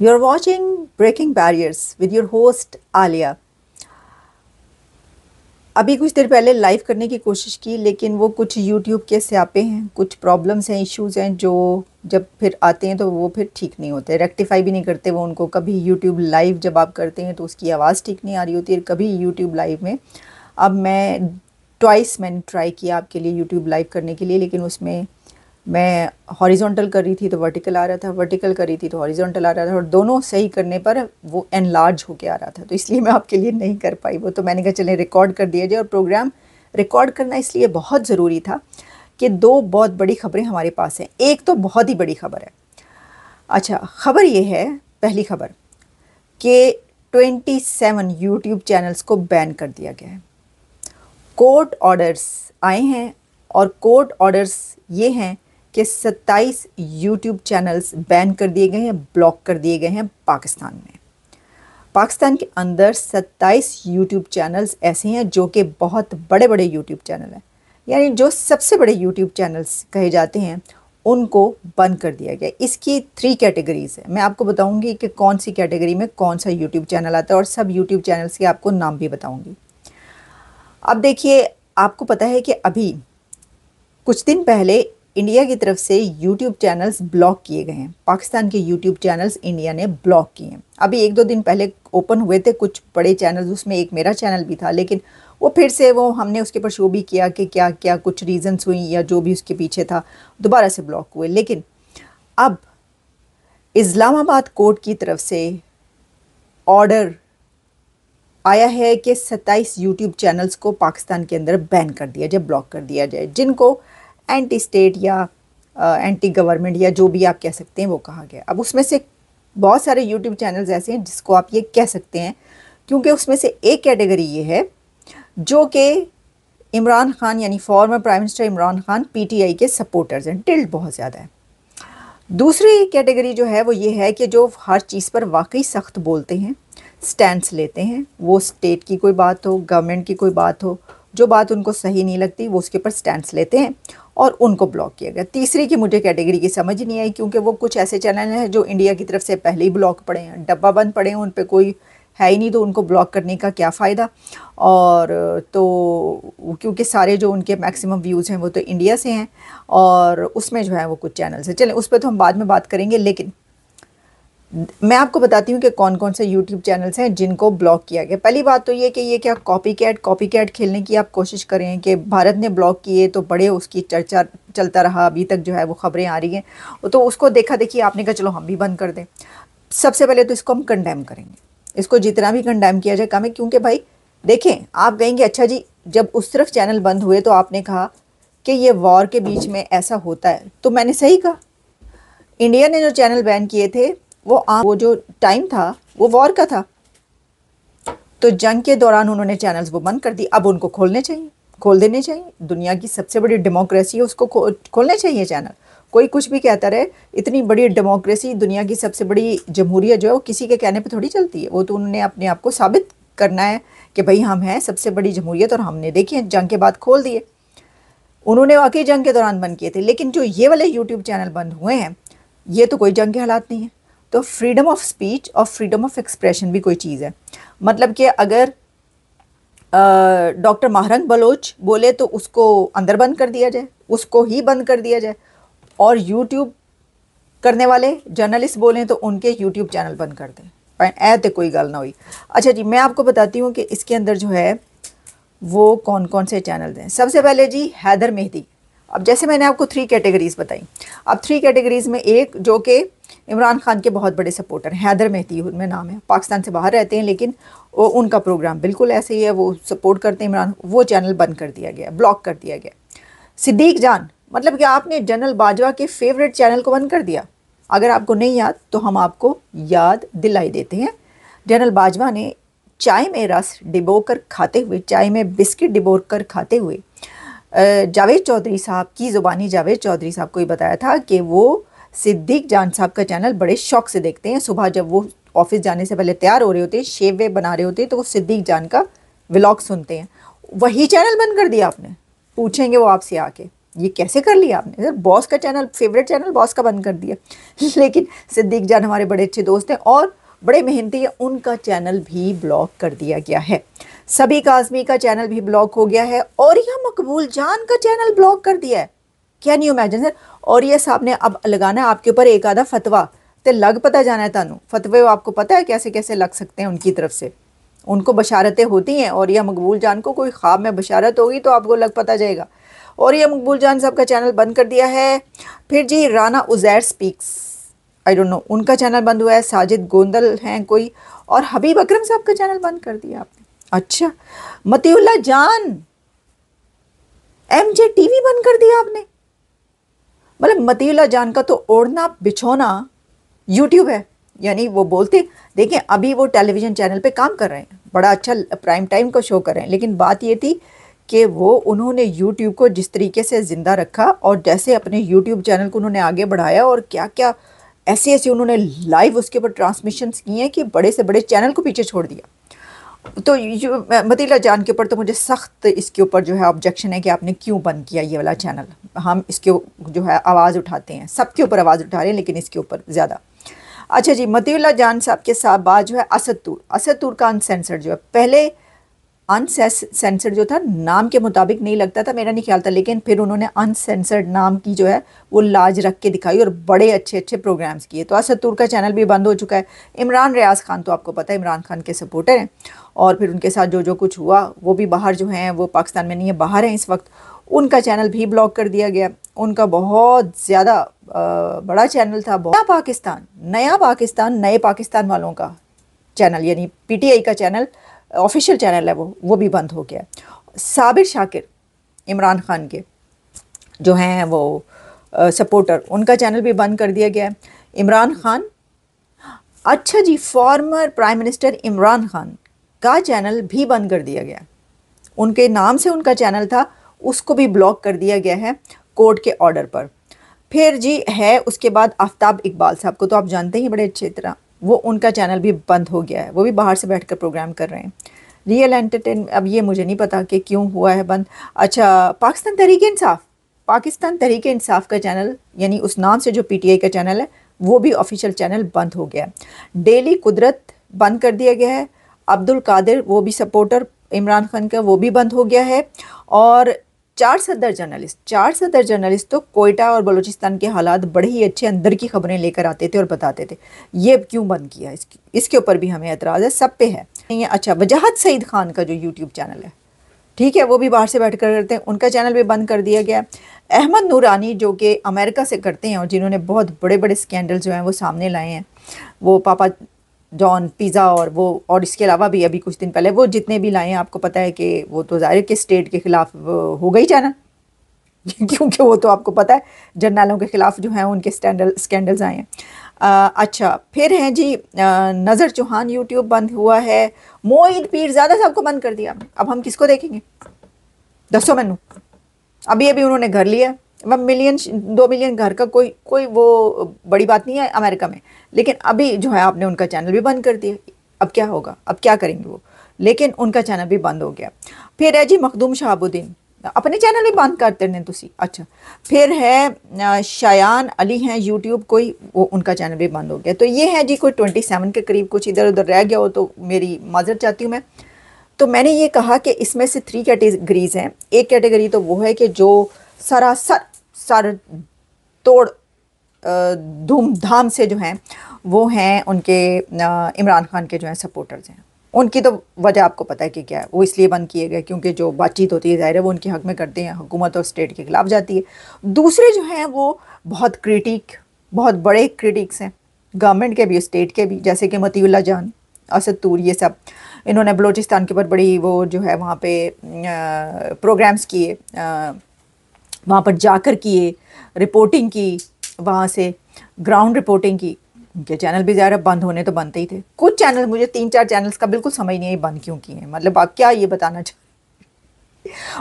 You're watching Breaking Barriers with your host Alia. अभी कुछ देर पहले लाइव करने की कोशिश की, लेकिन वो कुछ यूट्यूब के स्यापे हैं, कुछ प्रॉब्लम्स हैं, इश्यूज़ हैं जो जब फिर आते हैं तो वो फिर ठीक नहीं होते, रेक्टिफाई भी नहीं करते वो उनको। कभी यूट्यूब लाइव जब आप करते हैं तो उसकी आवाज़ ठीक नहीं आ रही होती है, कभी यूट्यूब लाइव में। अब मैंने ट्राई किया आपके लिए यूट्यूब लाइव करने के लिए, लेकिन उसमें मैं हॉरिजॉन्टल कर रही थी तो वर्टिकल आ रहा था, वर्टिकल कर रही थी तो हॉरिजॉन्टल आ रहा था, और दोनों सही करने पर वो एनलार्ज होके आ रहा था। तो इसलिए मैं आपके लिए नहीं कर पाई वो। तो मैंने कहा चलें रिकॉर्ड कर दिया जाए। और प्रोग्राम रिकॉर्ड करना इसलिए बहुत ज़रूरी था कि दो बहुत बड़ी खबरें हमारे पास हैं। एक तो बहुत ही बड़ी खबर है। अच्छा, खबर ये है, पहली खबर, कि 27 यूट्यूब चैनल्स को बैन कर दिया गया है। कोर्ट ऑर्डर्स आए हैं और कोर्ट ऑर्डर्स ये हैं कि 27 यूट्यूब चैनल्स बैन कर दिए गए हैं, ब्लॉक कर दिए गए हैं पाकिस्तान में। पाकिस्तान के अंदर 27 यूट्यूब चैनल्स ऐसे हैं जो कि बहुत बड़े बड़े यूट्यूब चैनल हैं, यानी जो सबसे बड़े यूट्यूब चैनल्स कहे जाते हैं उनको बंद कर दिया गया। इसकी 3 कैटेगरीज़ है। मैं आपको बताऊंगी कि कौन सी कैटेगरी में कौन सा यूट्यूब चैनल आता है, और सब यूट्यूब चैनल्स के आपको नाम भी बताऊंगी। अब देखिए, आपको पता है कि अभी कुछ दिन पहले इंडिया की तरफ से यूट्यूब चैनल्स ब्लॉक किए गए हैं। पाकिस्तान के यूट्यूब चैनल्स इंडिया ने ब्लॉक किए हैं। अभी 1-2 दिन पहले ओपन हुए थे कुछ बड़े चैनल्स, उसमें एक मेरा चैनल भी था, लेकिन वो फिर से हमने उसके ऊपर शो भी किया कि क्या क्या कुछ रीजंस हुई या जो भी उसके पीछे था, दोबारा से ब्लॉक हुए। लेकिन अब इस्लामाबाद कोर्ट की तरफ से ऑर्डर आया है कि 27 यूट्यूब चैनल्स को पाकिस्तान के अंदर बैन कर दिया जाए, ब्लॉक कर दिया जाए, जिनको एंटी स्टेट या एंटी गवर्नमेंट या जो भी आप कह सकते हैं वो कहा गया। अब उसमें से बहुत सारे यूट्यूब चैनल्स ऐसे हैं जिसको आप ये कह सकते हैं, क्योंकि उसमें से एक कैटेगरी ये है जो कि इमरान खान यानी farmer prime minister Imran Khan PTI के सपोर्टर्स हैं, टिल्ट बहुत ज़्यादा है। दूसरी कैटेगरी जो है वो ये है कि जो हर चीज़ पर वाकई सख्त बोलते हैं, स्टैंड्स लेते हैं, वो स्टेट की कोई बात हो, गवर्नमेंट की कोई बात हो, जो बात उनको सही नहीं लगती वो उसके ऊपर स्टैंड्स लेते हैं, और उनको ब्लॉक किया गया। तीसरी की मुझे कैटेगरी की समझ ही नहीं आई, क्योंकि वो कुछ ऐसे चैनल हैं जो इंडिया की तरफ से पहले ही ब्लॉक पड़े हैं, डब्बा बंद पड़े हैं, उन पर कोई है ही नहीं, तो उनको ब्लॉक करने का क्या फ़ायदा। और तो क्योंकि सारे जो उनके मैक्सिमम व्यूज़ हैं वो तो इंडिया से हैं, और उसमें जो है वो कुछ चैनल्स हैं। चलें, उस पर तो हम बाद में बात करेंगे, लेकिन मैं आपको बताती हूँ कि कौन कौन से यूट्यूब चैनल्स हैं जिनको ब्लॉक किया गया। पहली बात तो ये कि ये क्या कॉपी कैट खेलने की आप कोशिश करें कि भारत ने ब्लॉक किए तो बड़े उसकी चर्चा चलता रहा, अभी तक जो है वो खबरें आ रही हैं, तो उसको देखा देखी आपने कहा चलो हम भी बंद कर दें। सबसे पहले तो इसको हम कंडेम करेंगे, इसको जितना भी कंडेम किया जाए कम है, क्योंकि भाई देखें, आप कहेंगे अच्छा जी जब उस तरफ चैनल बंद हुए तो आपने कहा कि ये वॉर के बीच में ऐसा होता है, तो मैंने सही कहा। इंडिया ने जो चैनल बैन किए थे वो जो टाइम था वो वॉर का था, तो जंग के दौरान उन्होंने चैनल्स वो बंद कर दी। अब उनको खोलने चाहिए, खोल देने चाहिए। दुनिया की सबसे बड़ी डेमोक्रेसी है, उसको खोलने चाहिए चैनल। कोई कुछ भी कहता रहे, इतनी बड़ी डेमोक्रेसी, दुनिया की सबसे बड़ी जमहूरियत जो है वो किसी के कहने पे थोड़ी चलती है। वो तो उन्होंने अपने आप को साबित करना है कि भाई हम हैं सबसे बड़ी जमहूरियत, और हमने देखिए जंग के बाद खोल दिए। उन्होंने वाकई जंग के दौरान बंद किए थे, लेकिन जो ये वाले यूट्यूब चैनल बंद हुए हैं ये तो कोई जंग के हालात नहीं है। तो फ्रीडम ऑफ स्पीच और फ्रीडम ऑफ एक्सप्रेशन भी कोई चीज़ है। मतलब कि अगर डॉक्टर महरंग बलोच बोले तो उसको अंदर बंद कर दिया जाए, उसको ही बंद कर दिया जाए, और यूट्यूब करने वाले जर्नलिस्ट बोलें तो उनके यूट्यूब चैनल बंद कर दें। ऐ तो कोई गल ना हुई। अच्छा जी, मैं आपको बताती हूँ कि इसके अंदर जो है वो कौन कौन से चैनल हैं। सबसे पहले जी हैदर मेहदी। अब जैसे मैंने आपको 3 कैटेगरीज़ बताई, अब 3 कैटेगरीज़ में एक जो कि इमरान खान के बहुत बड़े सपोर्टर, हैदर मेहदी उनमें नाम है, पाकिस्तान से बाहर रहते हैं, लेकिन वो उनका प्रोग्राम बिल्कुल ऐसे ही है, वो सपोर्ट करते हैं इमरान। वो चैनल बंद कर दिया गया, ब्लॉक कर दिया गया। सिद्दीक जान, मतलब कि आपने जनरल बाजवा के फेवरेट चैनल को बंद कर दिया। अगर आपको नहीं याद तो हम आपको याद दिलाई देते हैं। जनरल बाजवा ने चाय में रस डिबो कर खाते हुए, चाय में बिस्किट डिबो कर खाते हुए जावेद चौधरी साहब की ज़ुबानी, जावेद चौधरी साहब को ही बताया था कि वो सिद्दीक जान साहब का चैनल बड़े शौक से देखते हैं। सुबह जब वो ऑफिस जाने से पहले तैयार हो रहे होते हैं, शेव वे बना रहे होते हैं, तो वो सिद्दीक जान का व्लॉग सुनते हैं। वही चैनल बंद कर दिया आपने, पूछेंगे वो आपसे आके। ये कैसे कर लिया आपने? सर बॉस का चैनल, फेवरेट चैनल बॉस का बंद कर दिया। लेकिन सिद्दीक जान हमारे बड़े अच्छे दोस्त हैं और बड़े मेहनती हैं, उनका चैनल भी ब्लॉक कर दिया गया है। सभी काज़मी का चैनल भी ब्लॉक हो गया है और यह मकबूल जान का चैनल ब्लॉक कर दिया है। Can you imagine sir? और ये साहब ने अब लगाना है आपके ऊपर एक आधा फतवा, तो लग पता जाना है तानू फतवे, आपको पता है कैसे कैसे लग सकते हैं उनकी तरफ से। उनको बशारतें होती हैं और यह मकबूल जान को कोई ख्वाब में बशारत होगी तो आपको लग पता जाएगा। और यह मकबूल जान साहब का चैनल बंद कर दिया है। फिर जी Rana Uzair speaks, I don't know, उनका चैनल बंद हुआ है। साजिद गोंदल हैं कोई, और हबीब अकरम साहब का चैनल बंद कर दिया आपने। अच्छा, मतीउल्लाह जान एमजे टीवी बंद कर दिया आपने। मतलब मतीउल्लाह जान का तो ओढ़ना बिछोना यूट्यूब है। यानी वो बोलते, देखें अभी वो टेलीविज़न चैनल पे काम कर रहे हैं, बड़ा अच्छा प्राइम टाइम को शो कर रहे हैं, लेकिन बात ये थी कि वो उन्होंने यूट्यूब को जिस तरीके से ज़िंदा रखा और जैसे अपने यूट्यूब चैनल को उन्होंने आगे बढ़ाया और क्या क्या ऐसे ऐसे उन्होंने लाइव उसके ऊपर ट्रांसमिशंस किए हैं कि बड़े से बड़े चैनल को पीछे छोड़ दिया। तो मतीला जान के ऊपर तो मुझे सख्त इसके ऊपर जो है ऑब्जेक्शन है कि आपने क्यों बंद किया ये वाला चैनल। हम इसके जो है आवाज़ उठाते हैं, सबके ऊपर आवाज़ उठा रहे हैं, लेकिन इसके ऊपर ज़्यादा। अच्छा जी, मतीउल्लाह जान साहब के साथ बाद जो है असद तूर का अनसेंसर्ड जो है, पहले अनसेंसर्ड जो था नाम के मुताबिक नहीं लगता था, मेरा नहीं ख्याल था, लेकिन फिर उन्होंने अनसेंसर्ड नाम की जो है वो लाज रख के दिखाई और बड़े अच्छे अच्छे प्रोग्राम्स किए। तो असद तूर का चैनल भी बंद हो चुका है। इमरान रियाज खान तो आपको पता है इमरान खान के सपोर्टर हैं, और फिर उनके साथ जो जो कुछ हुआ वो भी बाहर जो हैं, वो पाकिस्तान में नहीं है, बाहर हैं इस वक्त। उनका चैनल भी ब्लॉक कर दिया गया। उनका बहुत ज़्यादा बड़ा चैनल था, नया पाकिस्तान नए पाकिस्तान वालों का चैनल, यानी पीटीआई का चैनल, ऑफिशियल चैनल है वो भी बंद हो गया। साबिर शाकिर इमरान खान के जो हैं वो सपोर्टर, उनका चैनल भी बंद कर दिया गया है। इमरान खान, अच्छा जी, former prime minister Imran Khan का चैनल भी बंद कर दिया गया। उनके नाम से उनका चैनल था, उसको भी ब्लॉक कर दिया गया है कोर्ट के ऑर्डर पर। फिर जी है उसके बाद आफ्ताब इकबाल साहब को तो आप जानते ही बड़े अच्छी तरह, वो उनका चैनल भी बंद हो गया है, वो भी बाहर से बैठकर प्रोग्राम कर रहे हैं। रियल एंटरटेन, अब ये मुझे नहीं पता कि क्यों हुआ है बंद। अच्छा, पाकिस्तान तहरीक इंसाफ का चैनल, यानी उस नाम से जो पीटीआई का चैनल है, वो भी ऑफिशियल चैनल बंद हो गया। डेली कुदरत बंद कर दिया गया है। अब्दुल कादिर, वो भी सपोर्टर इमरान खान का, वो भी बंद हो गया है। और चार सदर जर्नलिस्ट तो कोयटा और बलूचिस्तान के हालात बड़े ही अच्छे अंदर की खबरें लेकर आते थे और बताते थे। ये क्यों बंद किया, इसके ऊपर भी हमें एतराज़ है, सब पे है। अच्छा, वजाहत सईद खान का जो यूट्यूब चैनल है, ठीक है, वो भी बाहर से बैठ कर करते हैं, उनका चैनल भी बंद कर दिया गया। अहमद नूरानी जो कि अमेरिका से करते हैं और जिन्होंने बहुत बड़े बड़े स्कैंडल जो हैं वो सामने लाए हैं, वो पापा जॉन पिज़्ज़ा और वो, और इसके अलावा भी अभी कुछ दिन पहले वो जितने भी लाए हैं, आपको पता है कि वो तो ज़ाहिर के स्टेट के ख़िलाफ़ हो गई चैनल क्योंकि वो तो आपको पता है जर्नलों के ख़िलाफ़ जो हैं उनके स्कैंडल्स आए हैं। अच्छा, फिर हैं जी नज़र चौहान यूट्यूब बंद हुआ है। मोईद पीरज़ादा साहब को बंद कर दिया। अब हम किसको देखेंगे, दसो मैनू। अभी अभी उन्होंने घर लिया, 1 मिलियन 2 मिलियन घर का कोई वो बड़ी बात नहीं है अमेरिका में, लेकिन अभी जो है आपने उनका चैनल भी बंद कर दिया। अब क्या होगा, अब क्या करेंगे वो, लेकिन उनका चैनल भी बंद हो गया। फिर है जी मखदूम शहाबुद्दीन, अपने चैनल भी बंद करते हैं तुसी। अच्छा, फिर है शायान अली हैं यूट्यूब कोई, वो उनका चैनल भी बंद हो गया। तो ये है जी कोई 27 के करीब, कुछ इधर उधर रह गया हो तो मेरी माजरत चाहती हूँ मैं। तो मैंने ये कहा कि इसमें से 3 कैटेगरीज हैं। एक कैटेगरी तो वो है कि जो सरासर सर तोड़ धूमधाम से जो हैं वो हैं उनके इमरान खान के जो हैं सपोर्टर्स हैं। उनकी तो वजह आपको पता है कि क्या है, वो इसलिए बंद किए गए क्योंकि जो बातचीत होती है ज़ाहिर है वो उनके हक़ में करते हैं, हुकूमत और स्टेट के ख़िलाफ़ जाती है। दूसरे जो हैं वो बहुत बड़े क्रिटिक्स हैं, गवर्नमेंट के भी स्टेट के भी, जैसे कि मतीउल्लाह जान, असद तूर, ये सब इन्होंने बलूचिस्तान के ऊपर बड़ी वो जो है वहाँ पे प्रोग्राम्स किए, वहाँ पर जाकर किए, रिपोर्टिंग की, वहाँ से ग्राउंड रिपोर्टिंग की। उनके चैनल भी ज़्यादा बंद होने तो बनते ही थे। कुछ चैनल, मुझे 3-4 चैनल्स का बिल्कुल समझ नहीं आई बंद क्यों किए हैं, मतलब आप क्या ये बताना चाह,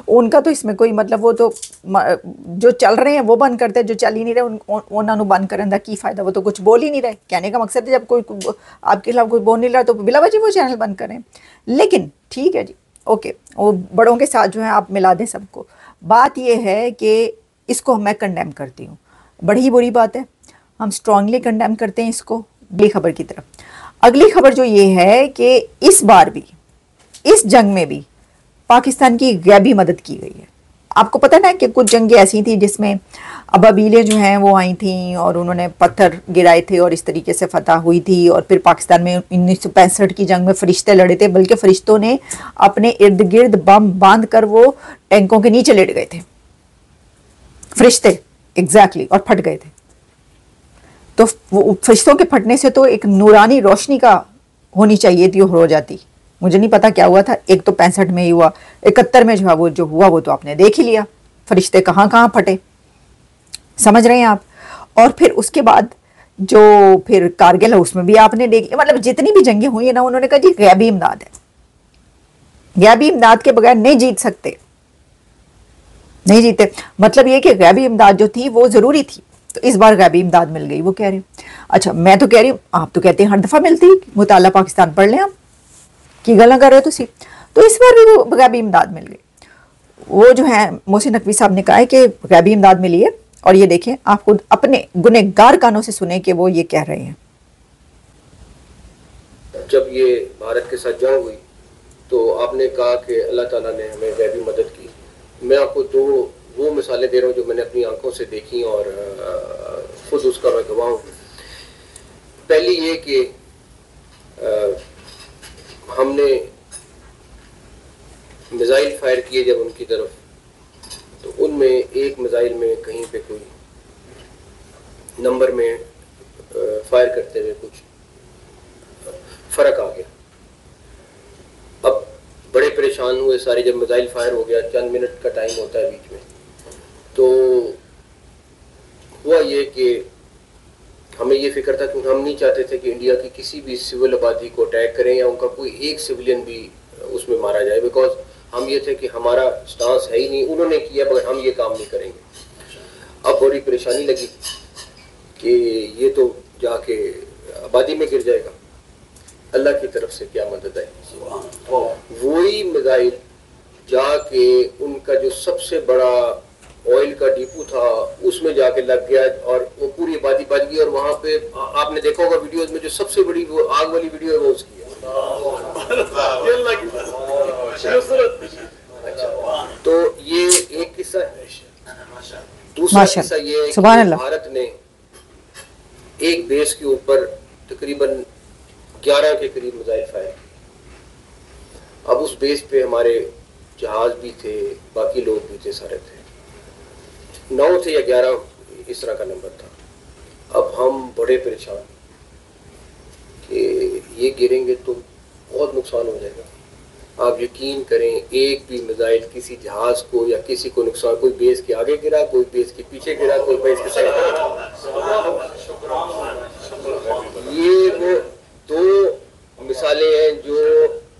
उनका तो इसमें कोई मतलब, वो तो जो चल रहे हैं वो बंद करते हैं, जो चल ही नहीं रहे उन्होंने बंद करने का की फ़ायदा, वो तो कुछ बोल ही नहीं रहे। कहने का मकसद है जब कोई आपके खिलाफ कोई बोल नहीं रहा तो बिला वजह वो चैनल बंद करें। लेकिन ठीक है जी, ओके, वो बड़ों के साथ जो है आप मिला दें सबको। बात ये है कि इसको मैं कंडेम करती हूँ। बड़ी ही बुरी बात है, हम स्ट्रांगली कंडेम करते हैं इसको। अगली खबर की तरफ। अगली खबर जो ये है कि इस बार भी, इस जंग में भी पाकिस्तान की गैबी मदद की गई है। आपको पता ना कि कुछ जंगें ऐसी थी जिसमें अबाबीलें जो हैं वो आई थी और उन्होंने पत्थर गिराए थे और इस तरीके से फतह हुई थी। और फिर पाकिस्तान में 1965 की जंग में फरिश्ते लड़े थे, बल्कि फरिश्तों ने अपने इर्द गिर्द बम बांध कर वो टैंकों के नीचे लेट गए थे, फरिश्ते एग्जैक्टली, और फट गए थे। तो वो फरिश्तों के फटने से तो एक नूरानी रोशनी का होनी चाहिए थी, हो जाती। मुझे नहीं पता क्या हुआ था। एक तो 65 में ही हुआ, 71 में जो है वो जो हुआ वो तो आपने देख ही लिया, फरिश्ते कहाँ कहाँ फटे, समझ रहे हैं आप। और फिर उसके बाद जो फिर कारगिल है उसमें भी आपने देखी, मतलब जितनी भी जंगें हुई है ना, उन्होंने कहा जी गैबी इमदाद है, गैबी इमदाद के बगैर नहीं जीत सकते, नहीं जीते। मतलब ये कि गैबी इमदाद जो थी वो जरूरी थी, तो इस बार गैबी इमदाद मिल गई, वो कह रहे हैं। अच्छा, मैं तो कह रही हूँ, आप तो कहते हैं हर दफा मिलती, मुताला पाकिस्तान पढ़ लें आप, की गल्ला कर रहे हो तुसी। तो इस बार भी वो गैबी इमदाद मिल गई। वो जो है मोहसिन नकवी साहब ने कहा है कि गैबी इमदाद मिली है, और ये देखें, आप खुद अपने गुनहगार कानों से सुने कि वो ये कह रहे हैं। जब ये भारत के साथ जंग हुई तो आपने कहा कि अल्लाह ताला ने हमें गैबी मदद की। मैं आपको दो वो मिसालें दे रहा हूँ जो मैंने अपनी आंखों से देखी और खुद उसका मैं गवाह हूँ। पहली ये कि हमने मिसाइल फायर किए जब उनकी तरफ, तो उनमें एक मिसाइल में कहीं पे कोई नंबर में फायर करते हुए कुछ फर्क आ गया। अब बड़े परेशान हुए सारे, जब मिसाइल फायर हो गया, चंद मिनट का टाइम होता है बीच में, तो हुआ ये कि हमें ये फिक्र था कि हम नहीं चाहते थे कि इंडिया की किसी भी सिविल आबादी को अटैक करें या उनका कोई एक सिविलियन भी उसमें मारा जाए, बिकॉज हम ये थे कि हमारा स्टांस है ही नहीं, उन्होंने किया मगर हम ये काम नहीं करेंगे। अब बड़ी परेशानी लगी कि ये तो जाके आबादी में गिर जाएगा। अल्लाह की तरफ से क्या मदद है, वही मिसाइल जाके उनका जो सबसे बड़ा ऑयल का डिपो था उसमें जाके लग गया और वो पूरी आबादी बच गई। और वहां पे आपने देखा होगा वीडियोस में, जो सबसे बड़ी वो आग वाली वीडियो है वो उसकी है। अच्छा, तो ये एक किस्सा है। दूसरा किस्सा ये है कि भारत ने एक बेस के ऊपर तकरीबन 11 के करीब मिसाइल फायर किए। अब उस बेस पे हमारे जहाज भी थे, बाकी लोग भी थे, सारे थे, 9 थे या 11 इस तरह का नंबर था। अब हम बड़े परेशान कि ये गिरेंगे तो बहुत नुकसान हो जाएगा। आप यकीन करें, एक भी मिसाइल किसी जहाज को या किसी को नुकसान, कोई बेस के आगे गिरा, कोई बेस के पीछे गिरा, कोई बेस के साइड गिरा। ये वो दो मिसालें हैं जो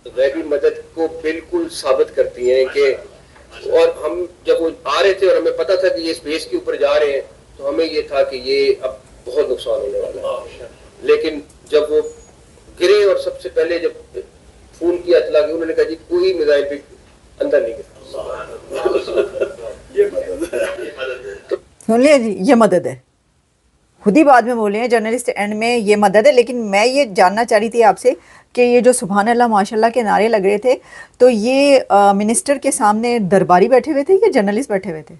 गैबी मदद को बिल्कुल साबित करती हैं कि, और हम जब वो आ रहे थे और हमें पता था कि ये स्पेस के ऊपर जा रहे हैं, तो हमें ये था कि ये अब बहुत नुकसान होने वाला है। लेकिन जब वो गिरे और सबसे पहले जब फोन किया इतला की, उन्होंने कहा जी कोई मिसाइल भी अंदर नहीं गिरा। तो सुन लिया जी, ये मदद है। खुद ही बाद में बोले हैं जर्नलिस्ट एंड में, ये मदद है। लेकिन मैं ये जानना चाह रही थी आपसे कि ये जो सुभान अल्लाह माशाल्लाह के नारे लग रहे थे, तो ये मिनिस्टर के सामने दरबारी बैठे हुए थे या जर्नलिस्ट बैठे हुए थे?